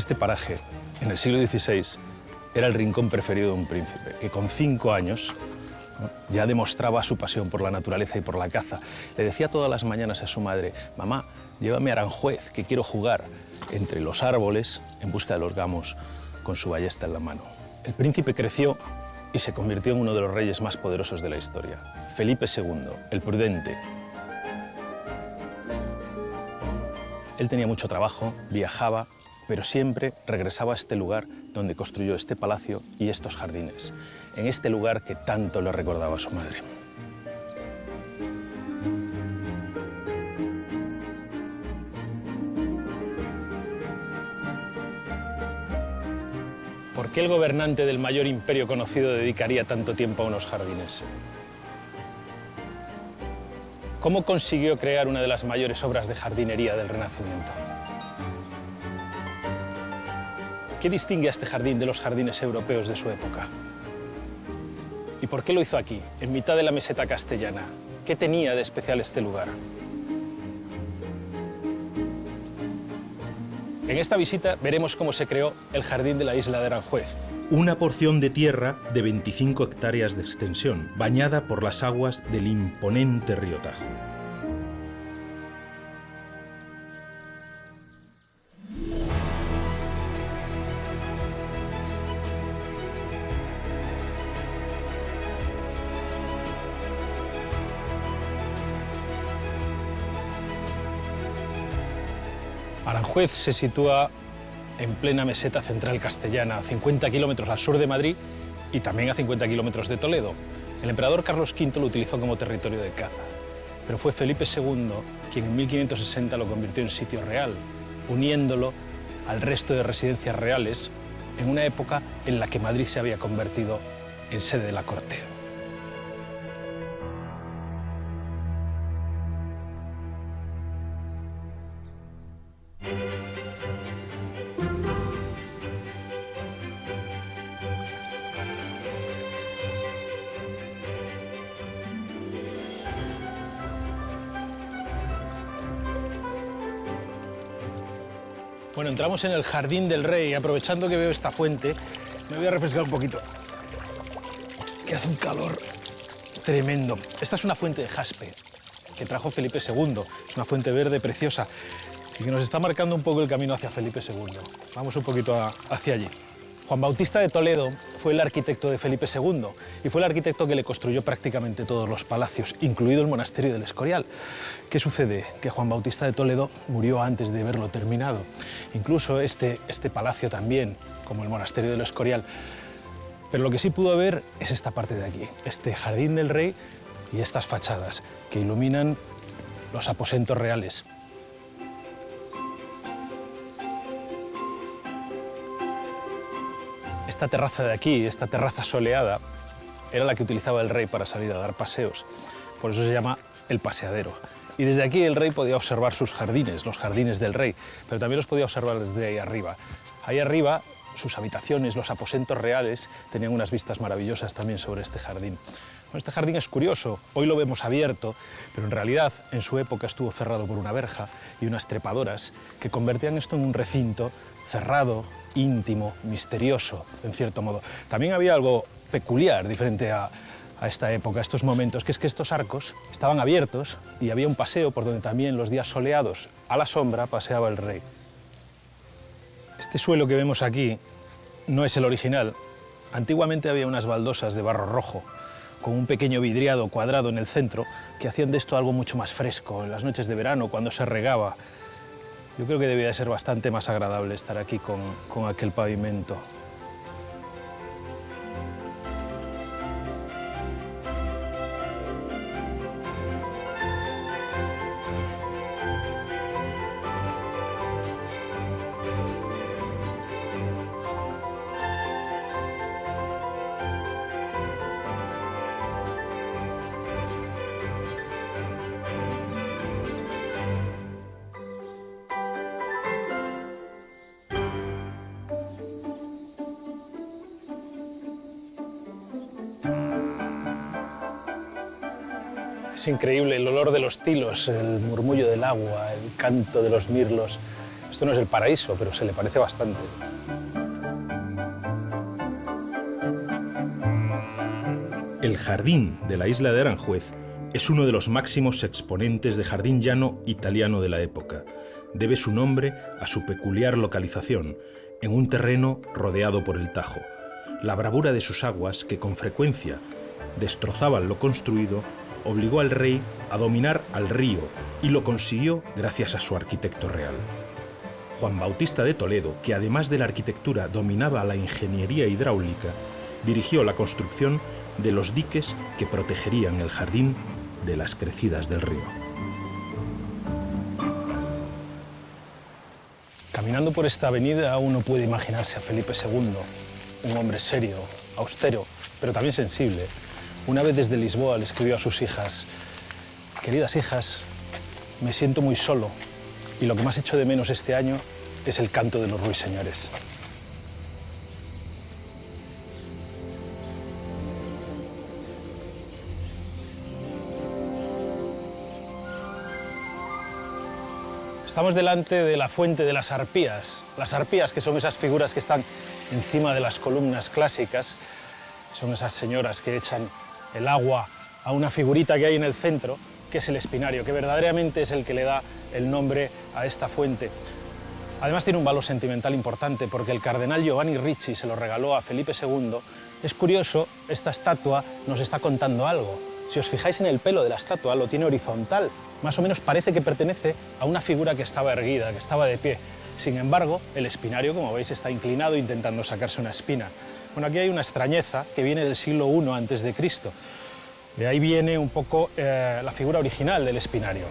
Este paraje, en el siglo XVI, era el rincón preferido de un príncipe, que con 5 años, ¿no?, ya demostraba su pasión por la naturaleza y por la caza. Le decía todas las mañanas a su madre: mamá, llévame a Aranjuez, que quiero jugar entre los árboles en busca de los gamos con su ballesta en la mano. El príncipe creció y se convirtió en uno de los reyes más poderosos de la historia. Felipe II, el prudente. Él tenía mucho trabajo, viajaba, pero siempre regresaba a este lugar donde construyó este palacio y estos jardines, en este lugar que tanto le recordaba a su madre. ¿Por qué el gobernante del mayor imperio conocido dedicaría tanto tiempo a unos jardines? ¿Cómo consiguió crear una de las mayores obras de jardinería del Renacimiento? ¿Qué distingue a este jardín de los jardines europeos de su época? ¿Y por qué lo hizo aquí, en mitad de la meseta castellana? ¿Qué tenía de especial este lugar? En esta visita veremos cómo se creó el jardín de la isla de Aranjuez. Una porción de tierra de 25 hectáreas de extensión, bañada por las aguas del imponente río Tajo. Aranjuez se sitúa en plena meseta central castellana, a 50 kilómetros al sur de Madrid y también a 50 kilómetros de Toledo. El emperador Carlos V lo utilizó como territorio de caza, pero fue Felipe II quien en 1560 lo convirtió en sitio real, uniéndolo al resto de residencias reales en una época en la que Madrid se había convertido en sede de la corte. Bueno, entramos en el Jardín del Rey. Aprovechando que veo esta fuente, me voy a refrescar un poquito, que hace un calor tremendo. Esta es una fuente de jaspe que trajo Felipe II. Es una fuente verde preciosa y que nos está marcando un poco el camino hacia Felipe II. Vamos un poquito hacia allí. Juan Bautista de Toledo fue el arquitecto de Felipe II y fue el arquitecto que le construyó prácticamente todos los palacios, incluido el monasterio del Escorial. ¿Qué sucede? Que Juan Bautista de Toledo murió antes de verlo terminado. Incluso este palacio también, como el monasterio del Escorial. Pero lo que sí pudo ver es esta parte de aquí, este Jardín del Rey y estas fachadas que iluminan los aposentos reales. Esta terraza de aquí, esta terraza soleada, era la que utilizaba el rey para salir a dar paseos. Por eso se llama el paseadero. Y desde aquí el rey podía observar sus jardines, los jardines del rey, pero también los podía observar desde ahí arriba. Ahí arriba, sus habitaciones, los aposentos reales, tenían unas vistas maravillosas también sobre este jardín. Bueno, este jardín es curioso, hoy lo vemos abierto, pero en realidad en su época estuvo cerrado por una verja y unas trepadoras que convertían esto en un recinto cerrado, íntimo, misterioso, en cierto modo. También había algo peculiar, diferente a esta época, a estos momentos, que es que estos arcos estaban abiertos y había un paseo por donde también los días soleados, a la sombra, paseaba el rey. Este suelo que vemos aquí no es el original. Antiguamente había unas baldosas de barro rojo, con un pequeño vidriado cuadrado en el centro, que hacían de esto algo mucho más fresco, en las noches de verano, cuando se regaba. Yo creo que debía de ser bastante más agradable estar aquí con aquel pavimento. Es increíble el olor de los tilos, el murmullo del agua, el canto de los mirlos. Esto no es el paraíso, pero se le parece bastante. El jardín de la isla de Aranjuez es uno de los máximos exponentes de jardín llano italiano de la época. Debe su nombre a su peculiar localización, en un terreno rodeado por el Tajo. La bravura de sus aguas, que con frecuencia destrozaban lo construido, obligó al rey a dominar al río y lo consiguió gracias a su arquitecto real. Juan Bautista de Toledo, que además de la arquitectura dominaba la ingeniería hidráulica, dirigió la construcción de los diques que protegerían el jardín de las crecidas del río. Caminando por esta avenida uno puede imaginarse a Felipe II, un hombre serio, austero, pero también sensible. Una vez desde Lisboa le escribió a sus hijas: queridas hijas, me siento muy solo y lo que más echo de menos este año es el canto de los ruiseñores. Estamos delante de la fuente de las arpías. Las arpías, que son esas figuras que están encima de las columnas clásicas, son esas señoras que echan el agua a una figurita que hay en el centro, que es el espinario, que verdaderamente es el que le da el nombre a esta fuente. Además tiene un valor sentimental importante, porque el cardenal Giovanni Ricci se lo regaló a Felipe II. Es curioso, esta estatua nos está contando algo. Si os fijáis en el pelo de la estatua, lo tiene horizontal. Más o menos parece que pertenece a una figura que estaba erguida, que estaba de pie. Sin embargo, el espinario, como veis, está inclinado intentando sacarse una espina. Bueno, aquí hay una extrañeza que viene del siglo I a.C. De ahí viene un poco la figura original del espinario.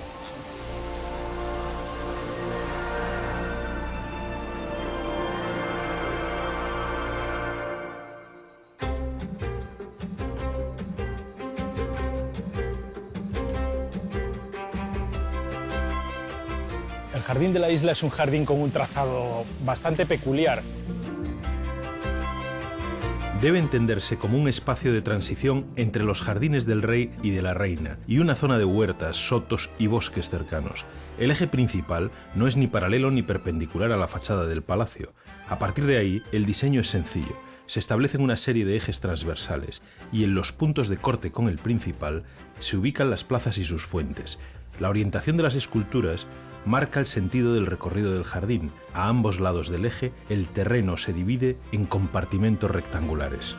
El jardín de la isla es un jardín con un trazado bastante peculiar. Debe entenderse como un espacio de transición entre los jardines del rey y de la reina, y una zona de huertas, sotos y bosques cercanos. El eje principal no es ni paralelo ni perpendicular a la fachada del palacio. A partir de ahí, el diseño es sencillo. Se establecen una serie de ejes transversales, y en los puntos de corte con el principal se ubican las plazas y sus fuentes. La orientación de las esculturas marca el sentido del recorrido del jardín. A ambos lados del eje, el terreno se divide en compartimentos rectangulares.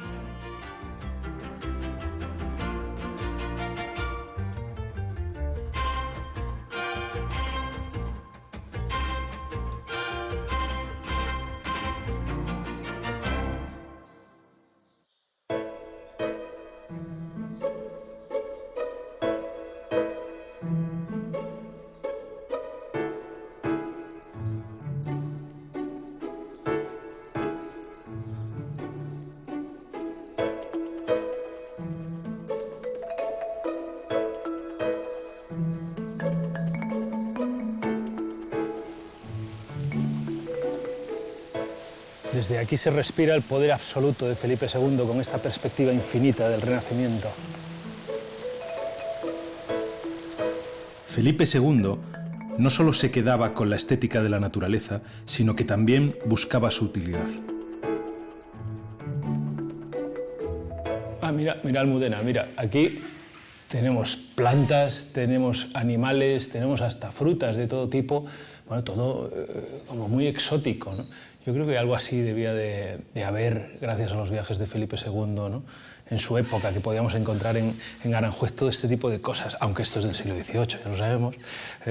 Desde aquí se respira el poder absoluto de Felipe II con esta perspectiva infinita del Renacimiento. Felipe II no solo se quedaba con la estética de la naturaleza, sino que también buscaba su utilidad. Mira Almudena, mira, aquí tenemos plantas, tenemos animales, tenemos hasta frutas de todo tipo, bueno, todo como muy exótico, ¿no? Yo creo que algo así debía de haber, gracias a los viajes de Felipe II, ¿no? En su época, que podíamos encontrar en Aranjuez todo este tipo de cosas, aunque esto es del siglo XVIII, ya lo sabemos,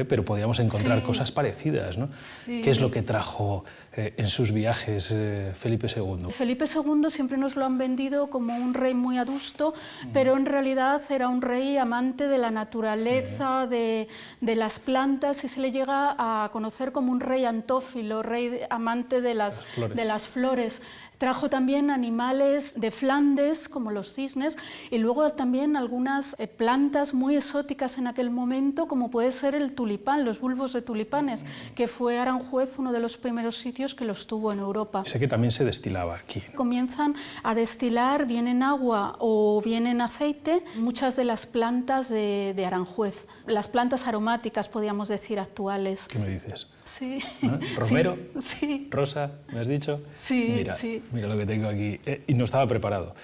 pero podíamos encontrar cosas parecidas, ¿no? Sí. ¿Qué es lo que trajo en sus viajes Felipe II? Felipe II siempre nos lo han vendido como un rey muy adusto, pero en realidad era un rey amante de la naturaleza, de las plantas, y se le llega a conocer como un rey antófilo, rey amante de las flores. Trajo también animales de Flandes, como los cisnes, y luego también algunas plantas muy exóticas en aquel momento, como puede ser el tulipán, los bulbos de tulipanes, que fue Aranjuez uno de los primeros sitios que los tuvo en Europa. Sé que también se destilaba aquí. Comienzan a destilar bien en agua o bien en aceite muchas de las plantas de Aranjuez, las plantas aromáticas, podríamos decir, actuales. ¿Qué me dices? Sí. ¿Ah? ¿Romero? Sí. ¿Rosa? ¿Me has dicho? Sí, mira, sí. Mira lo que tengo aquí. Y no estaba preparado.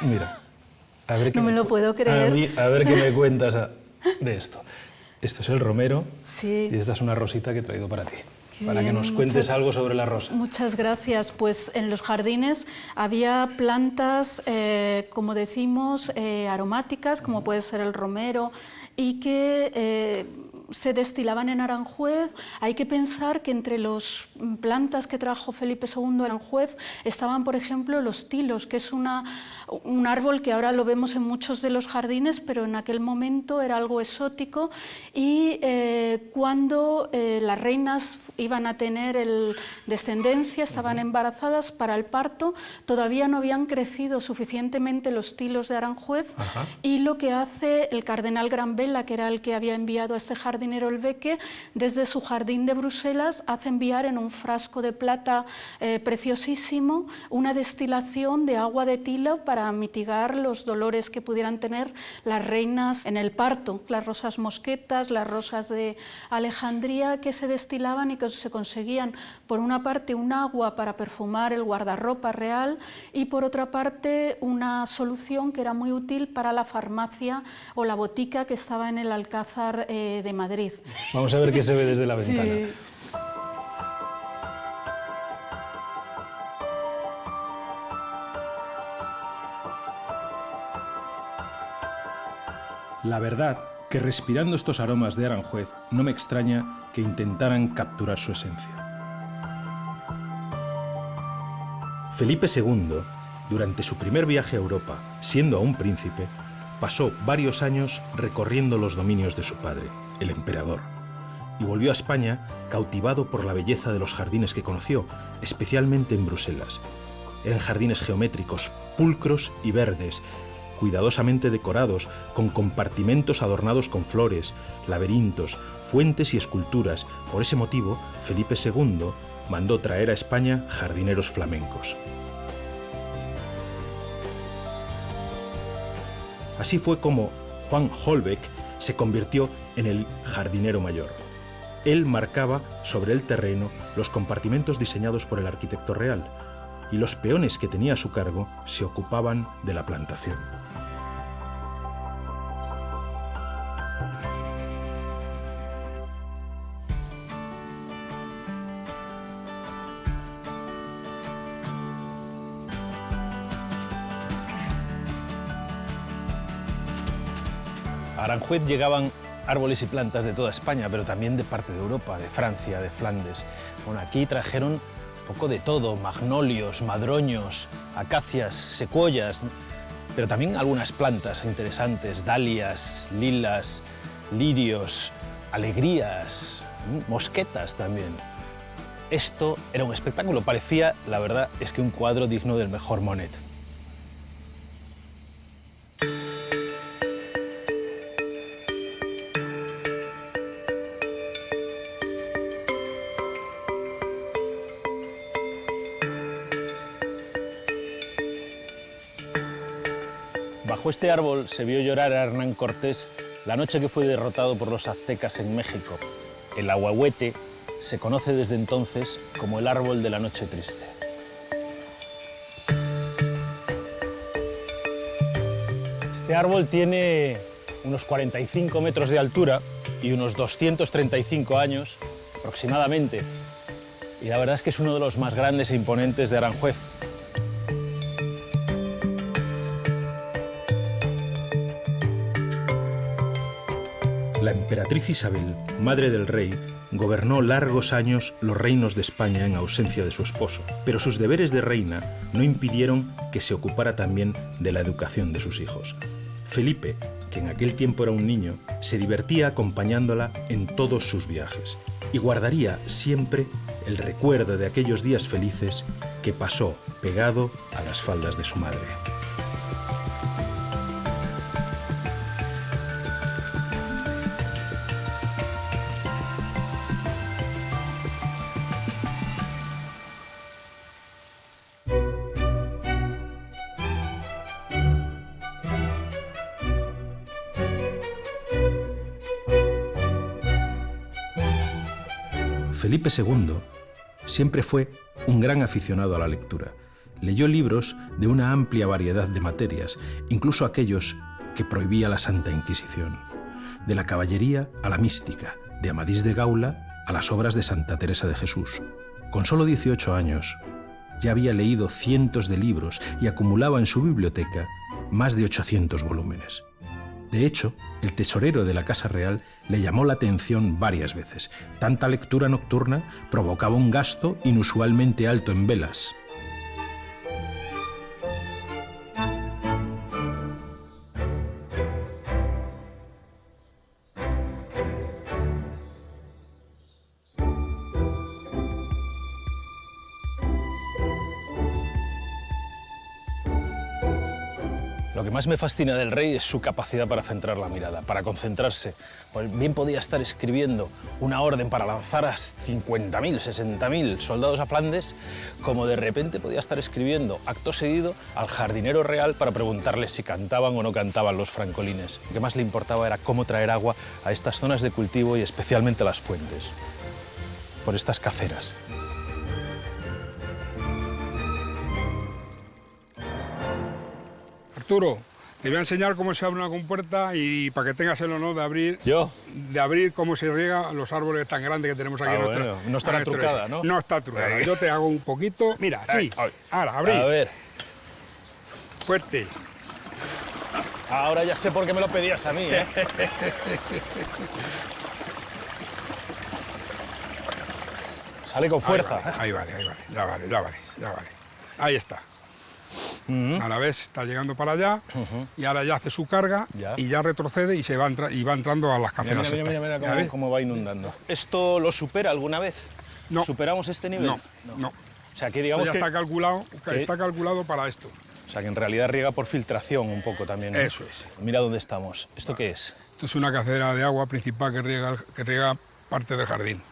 Mira. A ver qué No me lo puedo creer. A ver qué me cuentas de esto. Esto es el romero. Sí. Y esta es una rosita que he traído para ti. Qué para que bien, nos cuentes algo sobre la rosa. Muchas gracias. Pues en los jardines había plantas, como decimos, aromáticas, como puede ser el romero, y que se destilaban en Aranjuez. Hay que pensar que entre las plantas que trajo Felipe II a Aranjuez estaban, por ejemplo, los tilos, que es un árbol que ahora lo vemos en muchos de los jardines, pero en aquel momento era algo exótico, y cuando las reinas iban a tener descendencia, estaban embarazadas para el parto, todavía no habían crecido suficientemente los tilos de Aranjuez. Ajá. Y lo que hace el cardenal Granvela, que era el que había enviado a este jardinero el Beque, desde su jardín de Bruselas, hace enviar en un frasco de plata preciosísimo una destilación de agua de tilo para mitigar los dolores que pudieran tener las reinas en el parto, las rosas mosquetas, las rosas de Alejandría, que se destilaban y que se conseguían, por una parte, un agua para perfumar el guardarropa real, y por otra parte una solución que era muy útil para la farmacia o la botica que estaba en el Alcázar de Madrid. Vamos a ver qué se ve desde la ventana. Sí. La verdad que respirando estos aromas de Aranjuez no me extraña que intentaran capturar su esencia. Felipe II, durante su primer viaje a Europa, siendo aún príncipe, pasó varios años recorriendo los dominios de su padre, el emperador, y volvió a España cautivado por la belleza de los jardines que conoció, especialmente en Bruselas. Eran jardines geométricos, pulcros y verdes, cuidadosamente decorados, con compartimentos adornados con flores, laberintos, fuentes y esculturas. Por ese motivo, Felipe II mandó traer a España jardineros flamencos. Así fue como Juan Holbeck se convirtió en el jardinero mayor. Él marcaba sobre el terreno los compartimentos diseñados por el arquitecto real, y los peones que tenía a su cargo se ocupaban de la plantación. A Aranjuez llegaban árboles y plantas de toda España, pero también de parte de Europa, de Francia, de Flandes. Bueno, aquí trajeron poco de todo: magnolios, madroños, acacias, secuoyas, pero también algunas plantas interesantes: dalias, lilas, lirios, alegrías, mosquetas también. Esto era un espectáculo, parecía, la verdad, es que un cuadro digno del mejor Monet. Bajo este árbol se vio llorar a Hernán Cortés la noche que fue derrotado por los aztecas en México. El ahuehuete se conoce desde entonces como el árbol de la noche triste. Este árbol tiene unos 45 metros de altura y unos 235 años aproximadamente. Y la verdad es que es uno de los más grandes e imponentes de Aranjuez. La emperatriz Isabel, madre del rey, gobernó largos años los reinos de España en ausencia de su esposo, pero sus deberes de reina no impidieron que se ocupara también de la educación de sus hijos. Felipe, que en aquel tiempo era un niño, se divertía acompañándola en todos sus viajes. y guardaría siempre el recuerdo de aquellos días felices que pasó pegado a las faldas de su madre. Felipe II siempre fue un gran aficionado a la lectura. Leyó libros de una amplia variedad de materias, incluso aquellos que prohibía la Santa Inquisición. De la caballería a la mística, de Amadís de Gaula a las obras de Santa Teresa de Jesús. Con solo 18 años, ya había leído cientos de libros y acumulaba en su biblioteca más de 800 volúmenes. De hecho, el tesorero de la Casa Real le llamó la atención varias veces. Tanta lectura nocturna provocaba un gasto inusualmente alto en velas. Lo que más me fascina del rey es su capacidad para centrar la mirada, para concentrarse. Pues bien podía estar escribiendo una orden para lanzar a 50.000, 60.000 soldados a Flandes, como de repente podía estar escribiendo acto seguido al jardinero real para preguntarle si cantaban o no cantaban los francolines. Lo que más le importaba era cómo traer agua a estas zonas de cultivo y especialmente a las fuentes, por estas caceras. Arturo, te voy a enseñar cómo se abre una compuerta y para que tengas el honor de abrir. ¿Yo? De abrir cómo se riega los árboles tan grandes que tenemos aquí en nuestra. Bueno, no estará trucada, ¿no? No está trucada. Yo te hago un poquito. Mira, sí. Ahora, abrir. A ver. Fuerte. Ahora ya sé por qué me lo pedías a mí, ¿eh? Sale con fuerza. Ahí vale. Ya vale. Ahí está. A la vez está llegando para allá y ahora ya hace su carga y ya retrocede y se va entrando a las caceras. Mira cómo va inundando. ¿Esto lo supera alguna vez? No. ¿Superamos este nivel? No. O sea, que digamos esto ya que está calculado para esto. O sea, que en realidad riega por filtración un poco también, ¿no? Eso es. Mira dónde estamos. ¿Esto qué es? Esto es una cacera de agua principal que riega parte del jardín.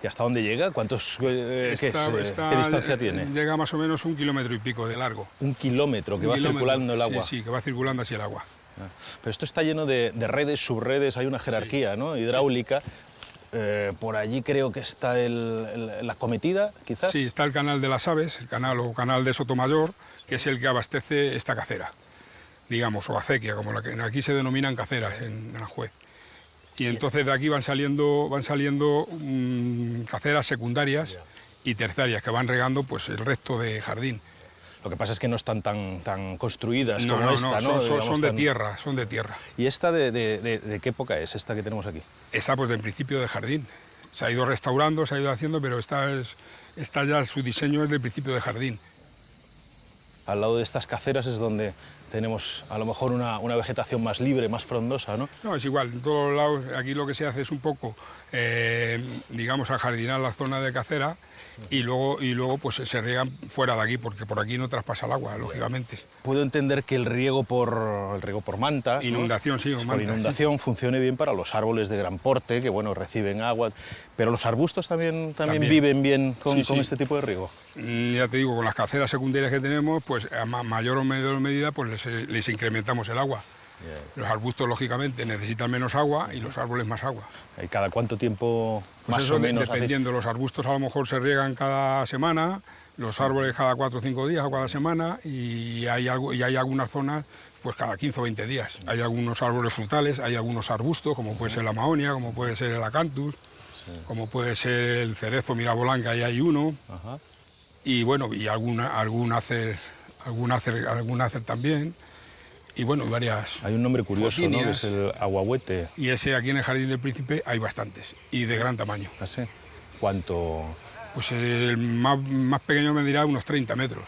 ¿Y hasta dónde llega? ¿Qué distancia tiene? Llega más o menos 1,5 kilómetros de largo. 1 kilómetro que va circulando el agua. Sí, que va circulando así el agua. Pero esto está lleno de redes, subredes, hay una jerarquía, ¿no? Hidráulica. Por allí creo que está la Cometida, quizás. Sí, está el canal de las Aves, el canal de Sotomayor, que es el que abastece esta cacera, digamos, o acequia, como la que aquí se denominan caceras en Aranjuez. Y entonces de aquí van saliendo caceras secundarias y terciarias que van regando pues el resto de jardín. Lo que pasa es que no están tan construidas como esta, ¿no? Son de tierra. ¿Y esta de qué época es, esta que tenemos aquí? Esta pues del principio del jardín. Se ha ido restaurando, se ha ido haciendo, pero esta ya su diseño es del principio del jardín. Al lado de estas caceras es donde tenemos a lo mejor una vegetación más libre, más frondosa, ¿no? No, es igual, en todos lados aquí lo que se hace es un poco, digamos, ajardinar la zona de cacera y luego pues se riegan fuera de aquí, porque por aquí no traspasa el agua, lógicamente. Puedo entender que el riego por manta, inundación, ¿no? Sí, o manta, por inundación funcione bien para los árboles de gran porte, que bueno, reciben agua, pero los arbustos también viven bien con este tipo de riego. Ya te digo, con las caceras secundarias que tenemos, pues a mayor o menor medida pues les incrementamos el agua. Los arbustos, lógicamente, necesitan menos agua y los árboles más agua. ¿Y cada cuánto tiempo pues más eso, o menos? Dependiendo, los arbustos a lo mejor se riegan cada semana, los árboles cada 4 o 5 días o cada semana y hay algunas zonas pues cada 15 o 20 días. Hay algunos árboles frutales, hay algunos arbustos, como puede ser la mahonia, como puede ser el acanthus, como puede ser el cerezo mirabolán, que ahí hay uno. Ajá. Y bueno, y algún acer también. Y bueno, varias. Hay un nombre curioso, ¿no? Que es el aguahuete. Y ese aquí en el Jardín del Príncipe hay bastantes, y de gran tamaño. ¿Ah, sí? ¿Cuánto? Pues el más pequeño medirá unos 30 metros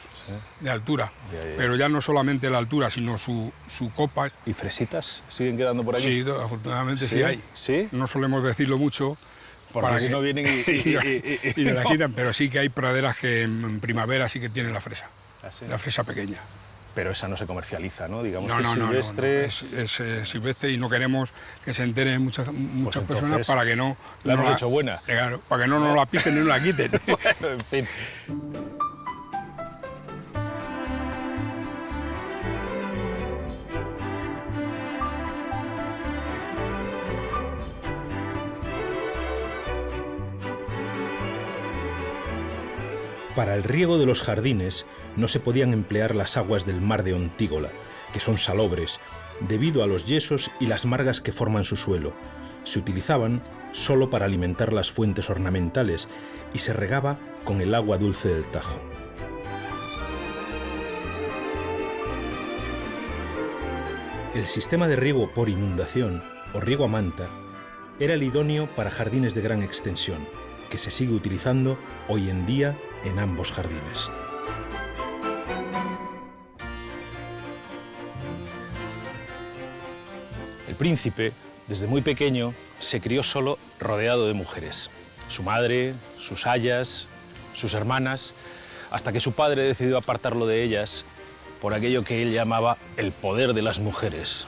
de altura. Ya. Pero ya no solamente la altura, sino su copa. ¿Y fresitas siguen quedando por aquí? Sí, afortunadamente sí hay. ¿Sí? No solemos decirlo mucho, Porque si no vienen y nos la quitan, pero sí que hay praderas que en primavera sí que tienen la fresa, la fresa pequeña. Pero esa no se comercializa, ¿no? Digamos No, que no, es silvestre. no. Es silvestre y no queremos que se enteren muchas personas para que no... La hemos hecho buena. Claro, para que no nos la pisen ni nos la quiten. Bueno, en fin. Para el riego de los jardines no se podían emplear las aguas del mar de Ontígola, que son salobres, debido a los yesos y las margas que forman su suelo. Se utilizaban solo para alimentar las fuentes ornamentales y se regaba con el agua dulce del Tajo. El sistema de riego por inundación, o riego a manta, era el idóneo para jardines de gran extensión, que se sigue utilizando hoy en día en ambos jardines. El príncipe, desde muy pequeño, se crió solo rodeado de mujeres. Su madre, sus ayas, sus hermanas, hasta que su padre decidió apartarlo de ellas por aquello que él llamaba el poder de las mujeres.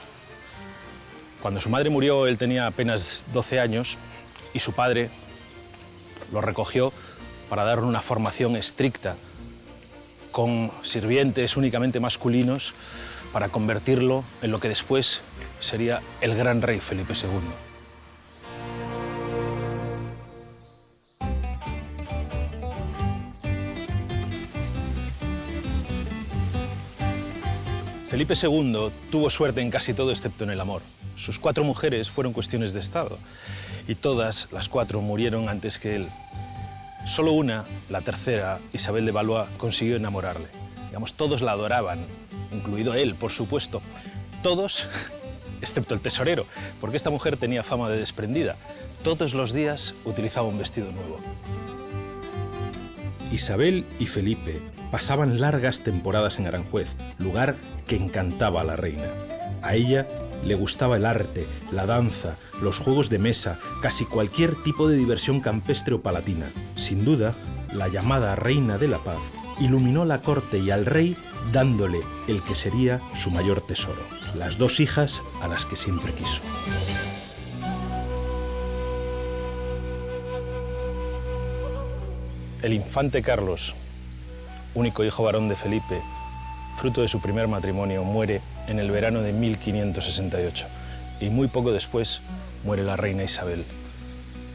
Cuando su madre murió, él tenía apenas 12 años y su padre lo recogió para darle una formación estricta, con sirvientes únicamente masculinos, para convertirlo en lo que después sería el gran rey Felipe II. Felipe II tuvo suerte en casi todo excepto en el amor. Sus 4 mujeres fueron cuestiones de Estado y todas las 4 murieron antes que él. Solo una, la tercera, Isabel de Valois, consiguió enamorarle. Digamos, todos la adoraban, incluido él, por supuesto. Todos, excepto el tesorero, porque esta mujer tenía fama de desprendida. Todos los días utilizaba un vestido nuevo. Isabel y Felipe pasaban largas temporadas en Aranjuez, lugar que encantaba a la reina. A ella le gustaba el arte, la danza, los juegos de mesa, casi cualquier tipo de diversión campestre o palatina. Sin duda, la llamada Reina de la Paz iluminó la corte y al rey dándole el que sería su mayor tesoro, las 2 hijas a las que siempre quiso. El infante Carlos, único hijo varón de Felipe, fruto de su primer matrimonio, muere en el verano de 1568 y muy poco después muere la reina Isabel.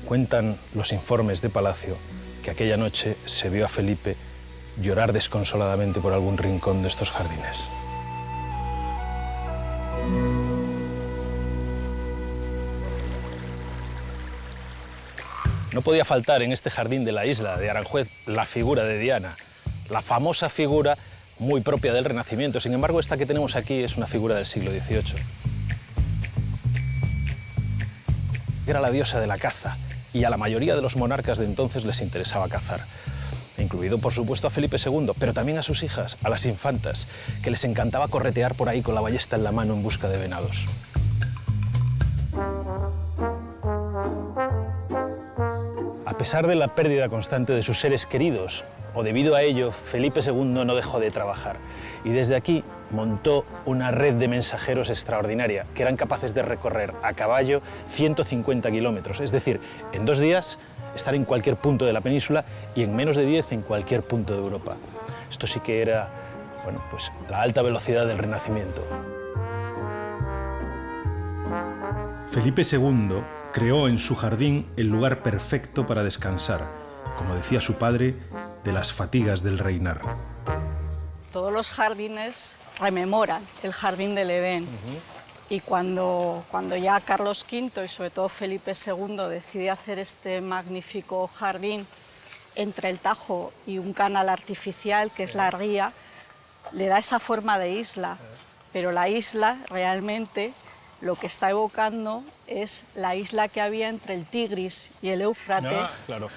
Cuentan los informes de Palacio que aquella noche se vio a Felipe llorar desconsoladamente por algún rincón de estos jardines. No podía faltar en este jardín de la isla de Aranjuez la figura de Diana, la famosa figura muy propia del Renacimiento. Sin embargo, esta que tenemos aquí es una figura del siglo XVIII. Era la diosa de la caza y a la mayoría de los monarcas de entonces les interesaba cazar, incluido por supuesto a Felipe II, pero también a sus hijas, a las infantas, que les encantaba corretear por ahí con la ballesta en la mano en busca de venados. A pesar de la pérdida constante de sus seres queridos, o debido a ello, Felipe II no dejó de trabajar y desde aquí montó una red de mensajeros extraordinaria que eran capaces de recorrer a caballo 150 kilómetros, es decir, en 2 días estar en cualquier punto de la península y en menos de 10 en cualquier punto de Europa. Esto sí que era, bueno, pues la alta velocidad del Renacimiento. Felipe II creó en su jardín el lugar perfecto para descansar, como decía su padre, de las fatigas del reinar. Todos los jardines rememoran el jardín del Edén. Y cuando ya Carlos V y sobre todo Felipe II decide hacer este magnífico jardín entre el Tajo y un canal artificial que es la Ría, le da esa forma de isla, pero la isla realmente lo que está evocando es la isla que había entre el Tigris y el Éufrates. Claro.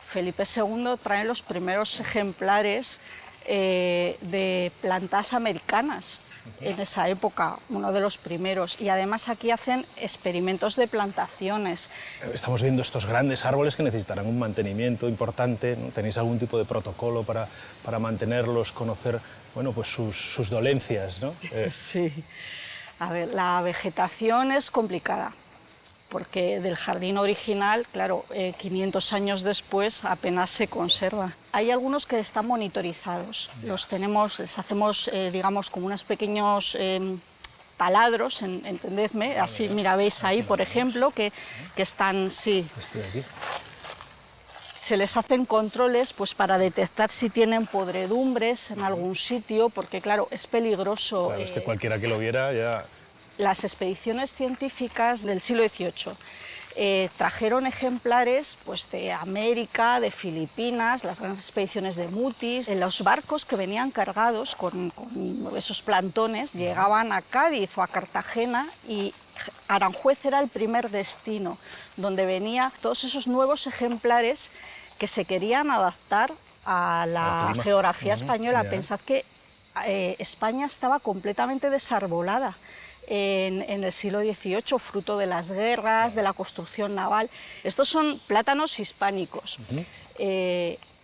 Felipe II trae los primeros ejemplares de plantas americanas en esa época, uno de los primeros, y además aquí hacen experimentos de plantaciones. Estamos viendo estos grandes árboles que necesitarán un mantenimiento importante, ¿no? ¿Tenéis algún tipo de protocolo para mantenerlos, conocer, bueno, pues sus dolencias, ¿no? Sí. A ver, la vegetación es complicada, porque del jardín original, claro, 500 años después apenas se conserva. Hay algunos que están monitorizados, los tenemos, les hacemos, digamos, como unos pequeños taladros, entendedme, así, mira, veis ahí, por ejemplo, que están, sí. Este de aquí. Se les hacen controles pues, para detectar si tienen podredumbres en algún sitio, porque claro, es peligroso. Claro, cualquiera que lo viera ya... Las expediciones científicas del siglo XVIII trajeron ejemplares pues, de América, de Filipinas, las grandes expediciones de Mutis. En los barcos que venían cargados con esos plantones llegaban a Cádiz o a Cartagena y Aranjuez era el primer destino donde venían todos esos nuevos ejemplares que se querían adaptar a la geografía española. Pensad que España estaba completamente desarbolada en el siglo XVIII, fruto de las guerras, de la construcción naval. Estos son plátanos hispánicos.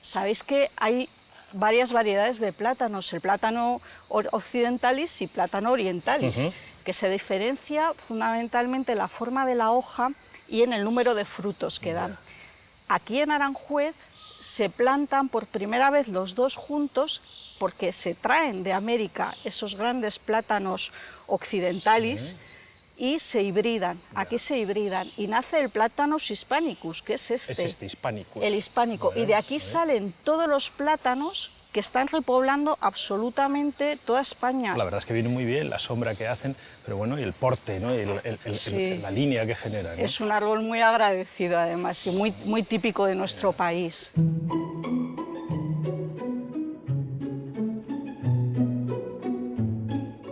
Sabéis que hay varias variedades de plátanos, el plátano occidentalis y plátano orientalis, que se diferencia fundamentalmente en la forma de la hoja y en el número de frutos que dan. Aquí en Aranjuez se plantan por primera vez los dos juntos porque se traen de América esos grandes plátanos occidentalis y se hibridan. Aquí se hibridan y nace el Platanus hispanicus, que es este. Es este, hispanicus. El hispánico. Y de aquí salen todos los plátanos que están repoblando absolutamente toda España. La verdad es que viene muy bien la sombra que hacen, pero bueno, y el porte, ¿no? Y la línea que generan, ¿no? Es un árbol muy agradecido, además, y muy típico de nuestro país.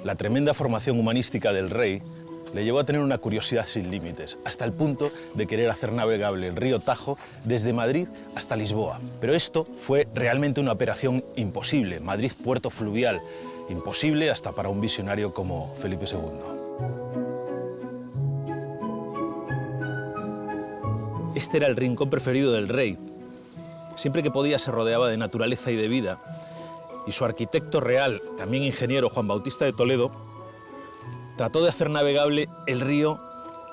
La tremenda formación humanística del rey le llevó a tener una curiosidad sin límites, hasta el punto de querer hacer navegable el río Tajo desde Madrid hasta Lisboa. Pero esto fue realmente una operación imposible. Madrid, puerto fluvial, imposible hasta para un visionario como Felipe II. Este era el rincón preferido del rey. Siempre que podía se rodeaba de naturaleza y de vida. Y su arquitecto real, también ingeniero, Juan Bautista de Toledo, trató de hacer navegable el río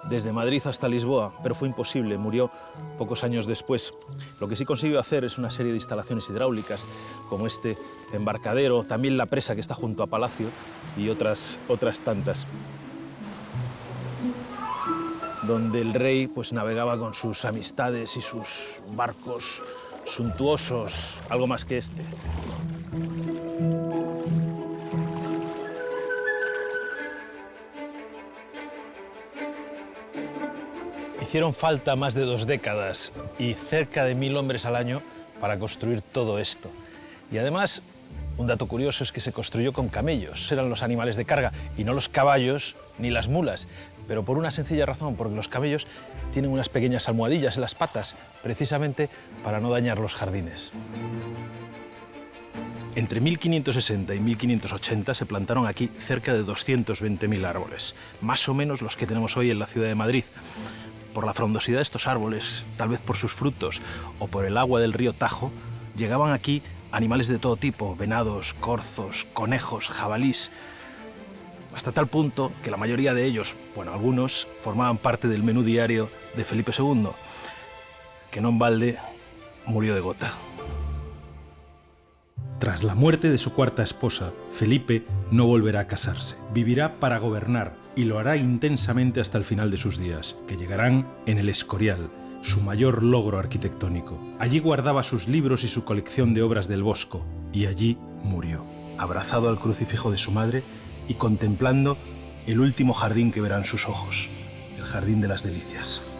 desde Madrid hasta Lisboa, pero fue imposible, murió pocos años después. Lo que sí consiguió hacer es una serie de instalaciones hidráulicas, como este embarcadero, también la presa que está junto a Palacio y otras tantas, donde el rey pues, navegaba con sus amistades y sus barcos suntuosos, algo más que este. Hicieron falta más de 2 décadas y cerca de 1000 hombres al año para construir todo esto. Y además, un dato curioso es que se construyó con camellos. Eran los animales de carga y no los caballos ni las mulas. Pero por una sencilla razón, porque los camellos tienen unas pequeñas almohadillas en las patas, precisamente para no dañar los jardines. Entre 1560 y 1580 se plantaron aquí cerca de 220.000 árboles, más o menos los que tenemos hoy en la ciudad de Madrid. Por la frondosidad de estos árboles, tal vez por sus frutos o por el agua del río Tajo, llegaban aquí animales de todo tipo, venados, corzos, conejos, jabalís, hasta tal punto que la mayoría de ellos, bueno, algunos, formaban parte del menú diario de Felipe II, que no en balde murió de gota. Tras la muerte de su cuarta esposa, Felipe no volverá a casarse. Vivirá para gobernar y lo hará intensamente hasta el final de sus días, que llegarán en el Escorial, su mayor logro arquitectónico. Allí guardaba sus libros y su colección de obras del Bosco, y allí murió, abrazado al crucifijo de su madre y contemplando el último jardín que verán sus ojos, el Jardín de las Delicias.